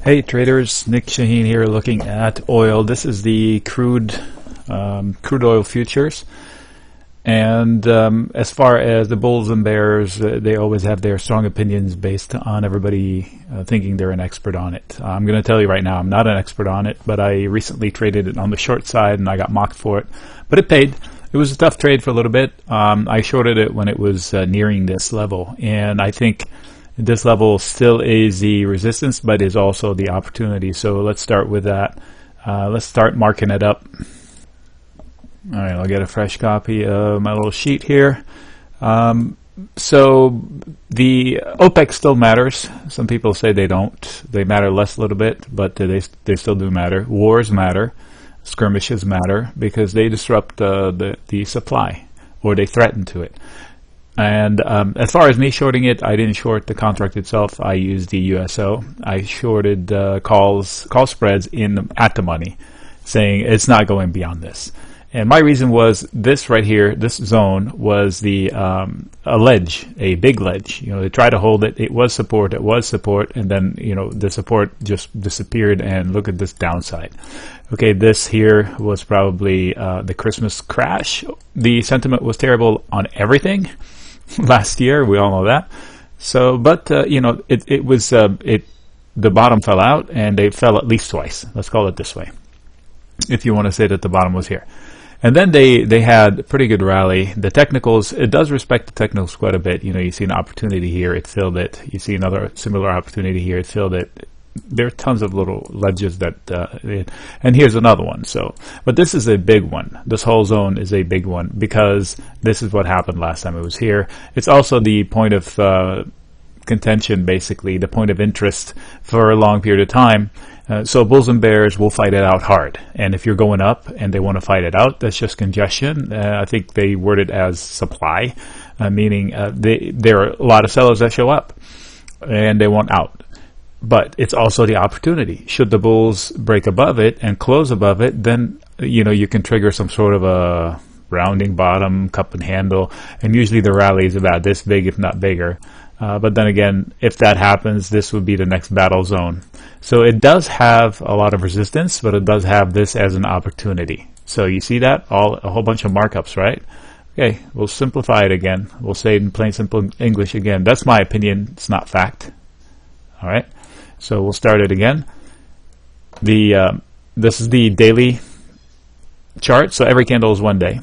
Hey traders, Nick Shaheen here looking at oil. This is the crude oil futures, and as far as the bulls and bears, they always have their strong opinions based on everybody thinking they're an expert on it. I'm going to tell you right now, I'm not an expert on it, but I recently traded it on the short side and I got mocked for it, but it paid. It was a tough trade for a little bit. I shorted it when it was nearing this level, and I think this level still is the resistance, but is also the opportunity. So let's start with that. Let's start marking it up. All right, I'll get a fresh copy of my little sheet here. So the OPEC still matters. Some people say they don't. They matter less a little bit, but they still do matter. Wars matter. Skirmishes matter because they disrupt the supply, or they threaten to it. And as far as me shorting it, I didn't short the contract itself. I used the USO. I shorted call spreads at the money, saying it's not going beyond this. And my reason was this right here, this zone was a ledge, a big ledge. You know, they tried to hold it. It was support, and then, you know, the support just disappeared, and look at this downside. Okay, this here was probably the Christmas crash. The sentiment was terrible on everything last year. We all know that. So, but you know, the bottom fell out, and they fell at least twice. Let's call it this way, if you want to say that the bottom was here. And then they had a pretty good rally. The technicals, it does respect the technicals quite a bit. You know, you see an opportunity here, it filled it. You see another similar opportunity here, it filled it. There are tons of little ledges that, and here's another one. So, but this is a big one. This whole zone is a big one because this is what happened last time it was here. It's also the point of contention, basically, the point of interest for a long period of time. So bulls and bears will fight it out hard. And if you're going up and they want to fight it out, that's just congestion. I think they word it as supply, meaning there are a lot of sellers that show up and they want out. But it's also the opportunity. Should the bulls break above it and close above it, then, you know, you can trigger some sort of a rounding bottom, cup and handle, and usually the rally is about this big, if not bigger. But then again, if that happens, this would be the next battle zone. So it does have a lot of resistance, but it does have this as an opportunity. So you see that? A whole bunch of markups, right? Okay, we'll simplify it again. We'll say it in plain simple English again. That's my opinion. It's not fact. All right. So we'll start it again. This is the daily chart. So every candle is 1 day.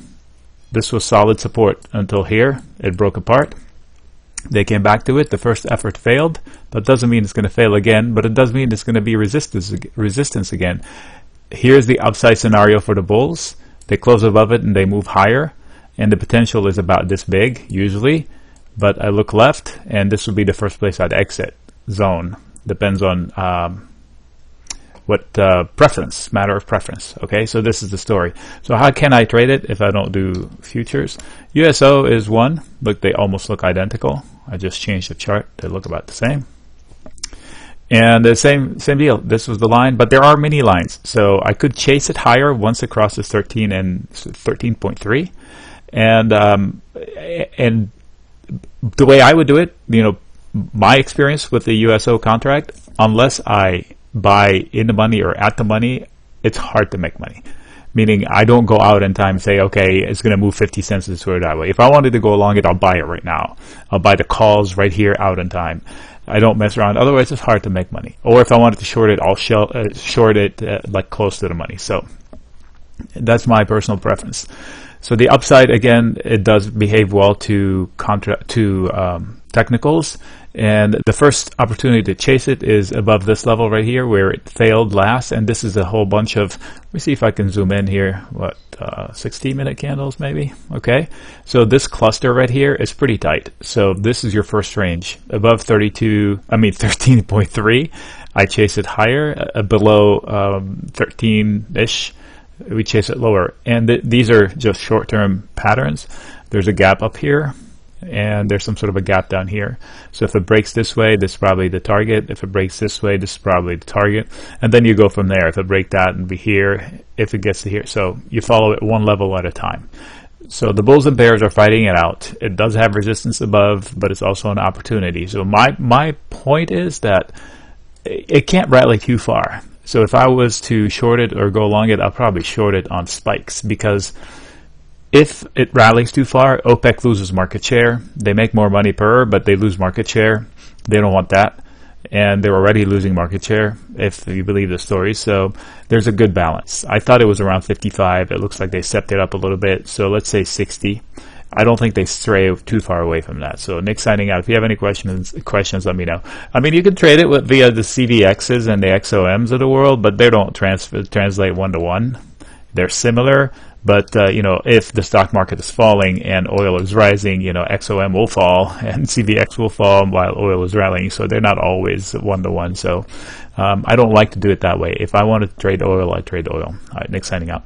This was solid support until here. It broke apart. They came back to it. The first effort failed. That doesn't mean it's going to fail again, but it does mean it's going to be resistance again. Here's the upside scenario for the bulls. They close above it and they move higher, and the potential is about this big usually. But I look left, and this would be the first place I'd exit zone. Depends on what preference, matter of preference. Okay, so this is the story. So how can I trade it if I don't do futures? USO is one. Look, they almost look identical. I just changed the chart. They look about the same. And the same deal. This was the line, but there are mini lines. So I could chase it higher once it crosses 13 and 13.3. And the way I would do it, you know, my experience with the USO contract, unless I buy in the money or at the money, it's hard to make money. Meaning I don't go out in time and say, okay, it's going to move 50 cents this way or that way. If I wanted to go along it, I'll buy it right now. I'll buy the calls right here out in time. I don't mess around. Otherwise, it's hard to make money. Or if I wanted to short it, I'll short it like close to the money. So that's my personal preference. So the upside, again, it does behave well to technicals, and the first opportunity to chase it is above this level right here where it failed last, and this is a whole bunch of, let me see if I can zoom in here, 60-minute candles maybe. Okay, so this cluster right here is pretty tight. So this is your first range. Above 13.3, I chase it higher. Below 13-ish, we chase it lower. And these are just short-term patterns. There's a gap up here, and there's some sort of a gap down here. So if it breaks this way, this is probably the target. If it breaks this way, this is probably the target. And then you go from there. If it breaks that and be here, if it gets to here. So you follow it one level at a time. So the bulls and bears are fighting it out. It does have resistance above, but it's also an opportunity. So my point is that it can't rally too far. So if I was to short it or go long it, I'll probably short it on spikes, because if it rallies too far, OPEC loses market share. They make more money per, but they lose market share. They don't want that. And they're already losing market share, if you believe the story. So there's a good balance. I thought it was around 55. It looks like they stepped it up a little bit. So let's say 60. I don't think they stray too far away from that. So Nick signing out. If you have any questions, let me know. I mean, you can trade it via the CVXs and the XOMs of the world, but they don't translate one-to-one. They're similar, but if the stock market is falling and oil is rising, XOM will fall and CVX will fall while oil is rallying. So they're not always one-to-one. So I don't like to do it that way. If I want to trade oil, I trade oil. All right, Nick signing out.